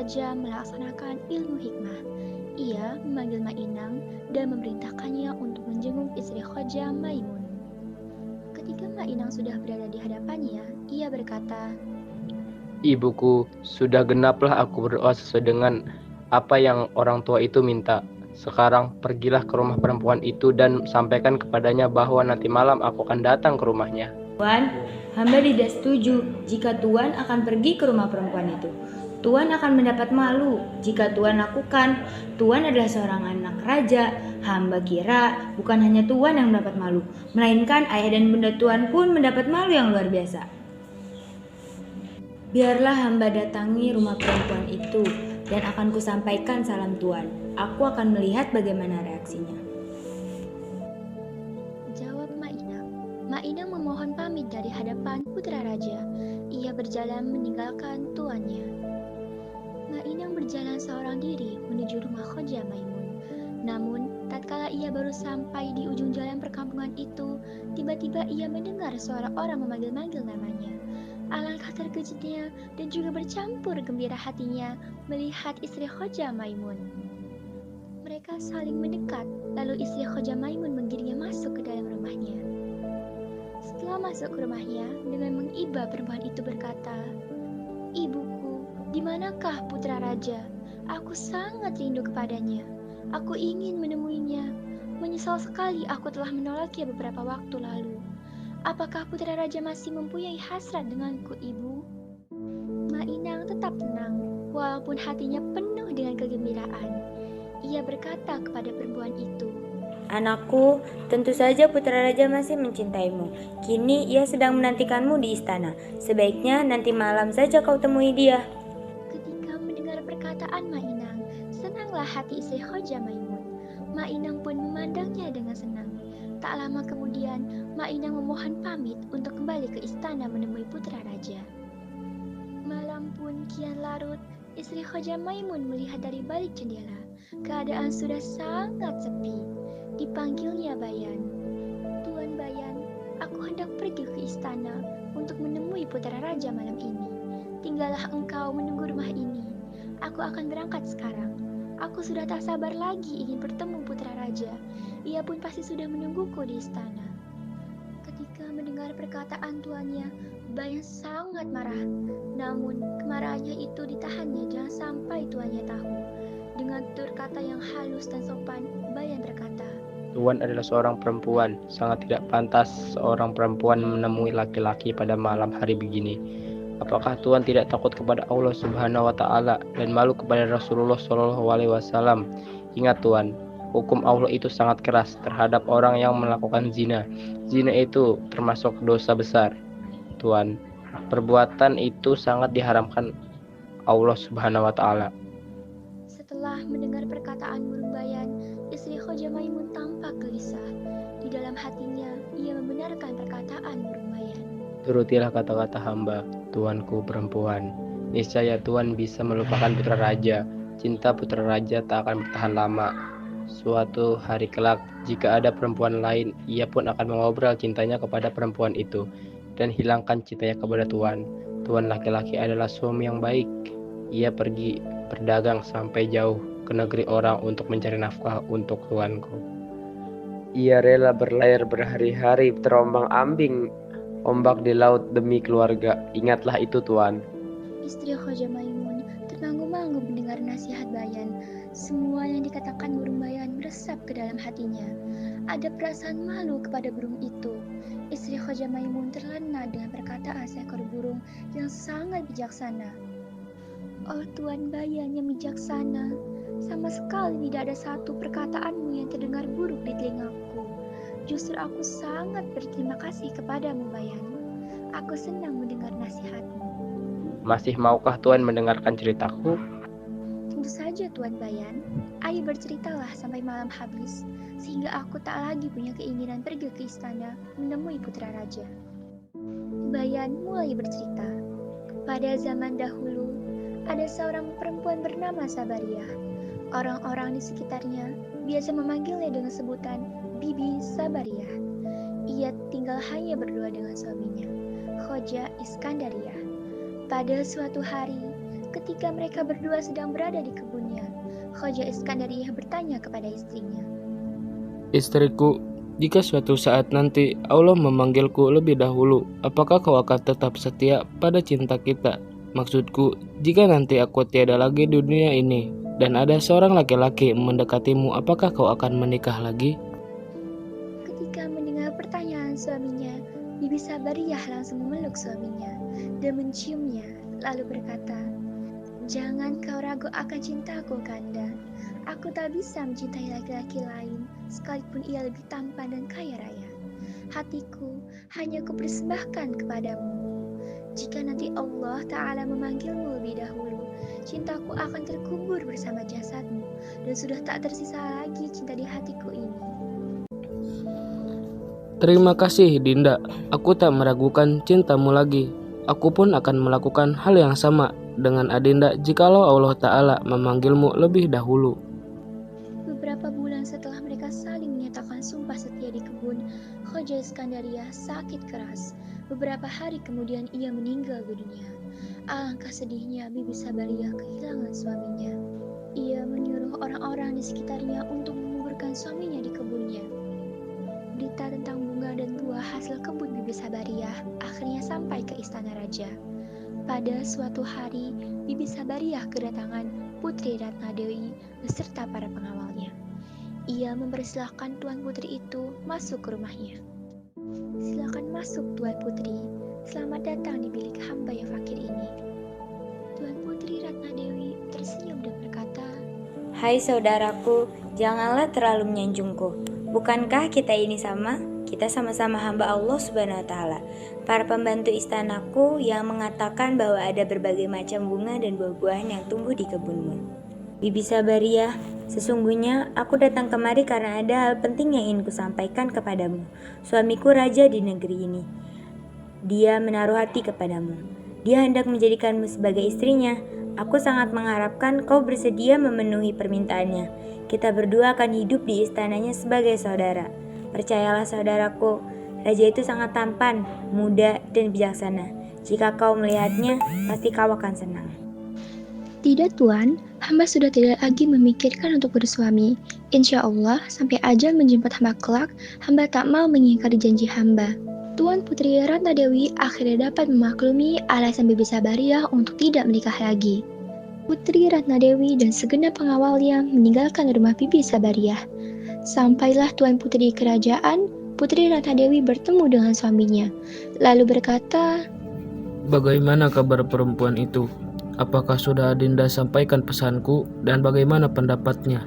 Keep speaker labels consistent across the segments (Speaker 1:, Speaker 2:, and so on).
Speaker 1: Khoja melaksanakan ilmu hikmah. Ia memanggil Mainang dan memerintahkannya untuk menjenguk istri Khoja, Maimun. Ketika Mainang sudah berada di hadapannya, ia berkata,
Speaker 2: Ibuku, sudah genaplah aku berdoa sesuai dengan apa yang orang tua itu minta. Sekarang pergilah ke rumah perempuan itu dan sampaikan kepadanya bahwa nanti malam aku akan datang ke rumahnya.
Speaker 3: Tuan, hamba tidak setuju jika Tuan akan pergi ke rumah perempuan itu. Tuan akan mendapat malu jika Tuan lakukan. Tuan adalah seorang anak raja. Hamba kira bukan hanya Tuan yang mendapat malu, melainkan ayah dan bunda Tuan pun mendapat malu yang luar biasa. Biarlah hamba datangi rumah perempuan itu dan akan kusampaikan salam Tuan. Aku akan melihat bagaimana reaksinya.
Speaker 1: Jawab Mainang. Mainang memohon pamit dari hadapan putra raja. Ia berjalan meninggalkan tuannya. Mainang berjalan seorang diri menuju rumah Khoja Maimun. Namun, tatkala ia baru sampai di ujung jalan perkampungan itu, tiba-tiba ia mendengar suara orang memanggil-manggil namanya. Alangkah terkejutnya dan juga bercampur gembira hatinya melihat istri Khoja Maimun. Mereka saling mendekat, lalu istri Khoja Maimun menggiringnya masuk ke dalam rumahnya. Setelah masuk ke rumahnya, dengan mengiba perempuan itu berkata, "Ibuku, di manakah putra raja? Aku sangat rindu kepadanya. Aku ingin menemuinya. Menyesal sekali aku telah menolaknya beberapa waktu lalu. Apakah putra raja masih mempunyai hasrat denganku, ibu?" Mainang tetap tenang, walaupun hatinya penuh dengan kegembiraan. Ia berkata kepada perempuan itu,
Speaker 3: Anakku, tentu saja putra raja masih mencintaimu. Kini ia sedang menantikanmu di istana. Sebaiknya nanti malam saja kau temui dia.
Speaker 1: Ketika mendengar perkataan Mainang, senanglah hati istri Khoja Maimun. Mainang pun memandangnya dengan senang. Tak lama kemudian, Mainang memohon pamit untuk kembali ke istana menemui putra raja. Malam pun kian larut, istri Khoja Maimun melihat dari balik jendela. Keadaan sudah sangat sepi. Dipanggilnya Bayan. "Tuan Bayan, aku hendak pergi ke istana untuk menemui putra raja malam ini. Tinggallah engkau menunggu rumah ini. Aku akan berangkat sekarang. Aku sudah tak sabar lagi ingin bertemu putra raja. Ia pun pasti sudah menungguku di istana." Ketika mendengar perkataan tuannya, Bayan sangat marah. Namun, kemarahannya itu ditahannya jangan sampai tuannya tahu. Dengan tutur kata yang halus dan sopan, Bayan berkata,
Speaker 2: Tuan adalah seorang perempuan, sangat tidak pantas seorang perempuan menemui laki-laki pada malam hari begini. Apakah Tuan tidak takut kepada Allah Subhanahu wa taala dan malu kepada Rasulullah Shallallahu alaihi wasallam? Ingat Tuan, hukum Allah itu sangat keras terhadap orang yang melakukan zina. Zina itu termasuk dosa besar. Tuan, perbuatan itu sangat diharamkan Allah Subhanahu wa taala.
Speaker 1: Setelah mendengar perkataan burung Bayan, istri Khoja Maimun tampak gelisah. Di dalam hatinya, ia membenarkan perkataan burung Bayan.
Speaker 2: Turutilah kata-kata hamba, tuanku perempuan. Niscaya Tuan bisa melupakan putra raja. Cinta putra raja tak akan bertahan lama. Suatu hari kelak, jika ada perempuan lain, ia pun akan mengobrol cintanya kepada perempuan itu dan hilangkan cintanya kepada Tuan. Tuan laki-laki adalah suami yang baik. Ia pergi berdagang sampai jauh ke negeri orang untuk mencari nafkah untuk tuanku. Ia rela berlayar berhari-hari terombang-ambing ombak di laut demi keluarga. Ingatlah itu, Tuan.
Speaker 1: Istri Khoja Maimun termangu-mangu mendengar nasihat Bayan. Semua yang dikatakan burung Bayan meresap ke dalam hatinya. Ada perasaan malu kepada burung itu. Istri Khoja Maimun terlena dengan perkataan seekor burung yang sangat bijaksana. "Oh Tuan Bayan yang bijaksana, sama sekali tidak ada satu perkataanmu yang terdengar buruk di telingaku. Justru aku sangat berterima kasih kepadamu Bayan. Aku senang mendengar nasihatmu."
Speaker 2: Masih maukah Tuan mendengarkan ceritaku?
Speaker 1: "Tentu saja Tuan Bayan. Ayo berceritalah sampai malam habis, sehingga aku tak lagi punya keinginan pergi ke istana menemui putra raja." Bayan mulai bercerita. Pada zaman dahulu, ada seorang perempuan bernama Sabariah. Orang-orang di sekitarnya biasa memanggilnya dengan sebutan Bibi Sabariah. Ia tinggal hanya berdua dengan suaminya, Khoja Iskandariah. Pada suatu hari, Ketika mereka berdua sedang berada di kebunnya, Khaja Iskandariyah bertanya kepada istrinya.
Speaker 4: Istriku, jika suatu saat nanti Allah memanggilku lebih dahulu, apakah kau akan tetap setia pada cinta kita? Maksudku, jika nanti aku tiada lagi di dunia ini, dan ada seorang laki-laki mendekatimu, apakah kau akan menikah lagi?
Speaker 1: Ketika mendengar pertanyaan suaminya, Bibi Sabariyah langsung memeluk suaminya dan menciumnya, lalu berkata, "Jangan kau ragu akan cintaku, Kanda. Aku tak bisa mencintai laki-laki lain, sekalipun ia lebih tampan dan kaya raya. Hatiku hanya kupersembahkan kepadamu. Jika nanti Allah Ta'ala memanggilmu lebih dahulu, cintaku akan terkubur bersama jasadmu, dan sudah tak tersisa lagi cinta di hatiku ini."
Speaker 4: Terima kasih, Dinda. Aku tak meragukan cintamu lagi. Aku pun akan melakukan hal yang sama dengan Adinda jikalau Allah Ta'ala memanggilmu lebih dahulu.
Speaker 1: Beberapa bulan setelah mereka saling menyatakan sumpah setia di kebun, Khaja Iskandariyah sakit keras. Beberapa hari kemudian ia meninggal dunia. Alangkah sedihnya Bibi Sabariyah kehilangan suaminya. Ia menyuruh orang-orang di sekitarnya untuk menguburkan suaminya di kebunnya. Berita tentang bunga dan buah hasil kebun Bibi Sabariyah akhirnya sampai ke istana raja. Pada suatu hari, Bibi Sabariyah kedatangan Putri Ratna Dewi beserta para pengawalnya. Ia mempersilahkan Tuan Putri itu masuk ke rumahnya. "Silakan masuk, Tuan Putri. Selamat datang di bilik hamba yang fakir ini." Tuan Putri Ratna Dewi tersenyum dan berkata,
Speaker 3: Hai saudaraku, janganlah terlalu menyanjungku. Bukankah kita ini sama? Kita sama-sama hamba Allah Subhanahu wa Ta'ala. Para pembantu istanaku yang mengatakan bahwa ada berbagai macam bunga dan buah-buahan yang tumbuh di kebunmu. Bibi Sabariyah, sesungguhnya aku datang kemari karena ada hal penting yang ingin kusampaikan kepadamu. Suamiku raja di negeri ini. Dia menaruh hati kepadamu. Dia hendak menjadikanmu sebagai istrinya. Aku sangat mengharapkan kau bersedia memenuhi permintaannya. Kita berdua akan hidup di istananya sebagai saudara. Percayalah saudaraku, raja itu sangat tampan, muda, dan bijaksana. Jika kau melihatnya, pasti kau akan senang.
Speaker 1: "Tidak, Tuan. Hamba sudah tidak lagi memikirkan untuk bersuami. Insya Allah, sampai ajal menjemput hamba kelak, hamba tak mau mengingkari janji hamba." Tuan Putri Ratna Dewi akhirnya dapat memaklumi alasan Bibi Sabariyah untuk tidak menikah lagi. Putri Ratna Dewi dan segenap pengawalnya meninggalkan rumah Bibi Sabariyah. Sampailah Tuan Putri kerajaan, Putri Ratna Dewi bertemu dengan suaminya, lalu berkata,
Speaker 4: Bagaimana kabar perempuan itu? Apakah sudah Adinda sampaikan pesanku dan bagaimana pendapatnya?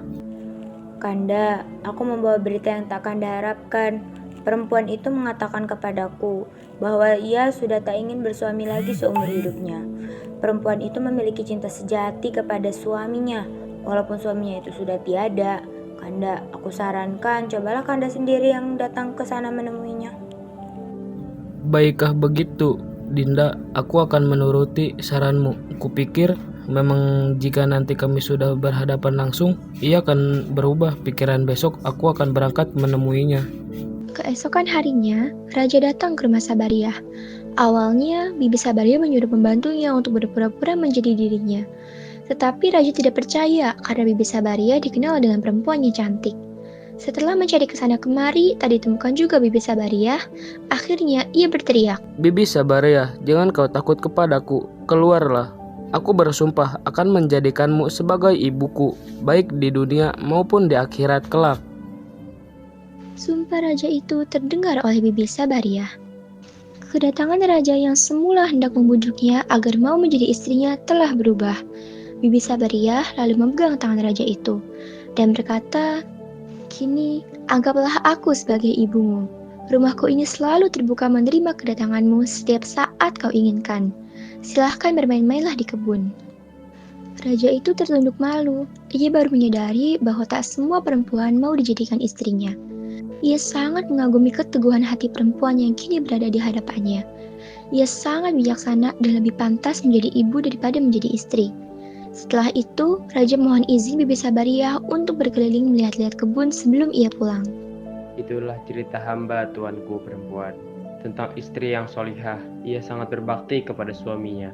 Speaker 3: Kanda, aku membawa berita yang tak Kanda harapkan. Perempuan itu mengatakan kepadaku bahwa ia sudah tak ingin bersuami lagi seumur hidupnya. Perempuan itu memiliki cinta sejati kepada suaminya, walaupun suaminya itu sudah tiada. Kanda, aku sarankan cobalah Kanda sendiri yang datang ke sana menemuinya.
Speaker 4: Baikkah begitu, Dinda, aku akan menuruti saranmu. Kupikir memang jika nanti kami sudah berhadapan langsung, ia akan berubah pikiran. Besok aku akan berangkat menemuinya.
Speaker 1: Keesokan harinya, Raja datang ke rumah Sabariyah. Awalnya, Bibi Sabariyah menyuruh pembantunya untuk berpura-pura menjadi dirinya. Tetapi Raja tidak percaya karena Bibi Sabariyah dikenal dengan perempuan yang cantik. Setelah mencari kesana kemari, tak ditemukan juga Bibi Sabariyah. Akhirnya ia berteriak,
Speaker 4: Bibi Sabariyah, jangan kau takut kepadaku, keluarlah. Aku bersumpah akan menjadikanmu sebagai ibuku, baik di dunia maupun di akhirat kelak.
Speaker 1: Sumpah raja itu terdengar oleh Bibi Sabariyah. Kedatangan raja yang semula hendak membujuknya agar mau menjadi istrinya telah berubah. Bibi Sabariyah lalu memegang tangan raja itu dan berkata, "Kini anggaplah aku sebagai ibumu. Rumahku ini selalu terbuka menerima kedatanganmu setiap saat kau inginkan. Silahkan bermain-mainlah di kebun." Raja itu tertunduk malu. Ia baru menyadari bahwa tak semua perempuan mau dijadikan istrinya. Ia sangat mengagumi keteguhan hati perempuan yang kini berada di hadapannya. Ia sangat bijaksana dan lebih pantas menjadi ibu daripada menjadi istri. Setelah itu, Raja mohon izin Bibi Sabariyah untuk berkeliling melihat-lihat kebun sebelum ia pulang.
Speaker 2: Itulah cerita hamba tuanku perempuan, tentang istri yang solihah. Ia sangat berbakti kepada suaminya.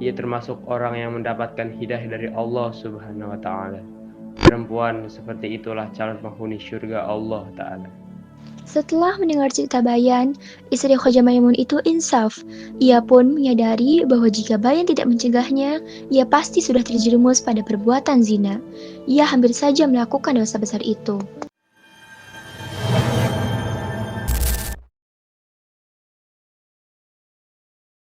Speaker 2: Ia termasuk orang yang mendapatkan hidayah dari Allah Subhanahu wa Ta'ala. Perempuan seperti itulah calon penghuni surga Allah Ta'ala.
Speaker 1: Setelah mendengar cerita Bayan, istri Khoja Maimun itu insaf. Ia pun menyadari bahwa jika Bayan tidak mencegahnya, ia pasti sudah terjerumus pada perbuatan zina. Ia hampir saja melakukan dosa besar itu.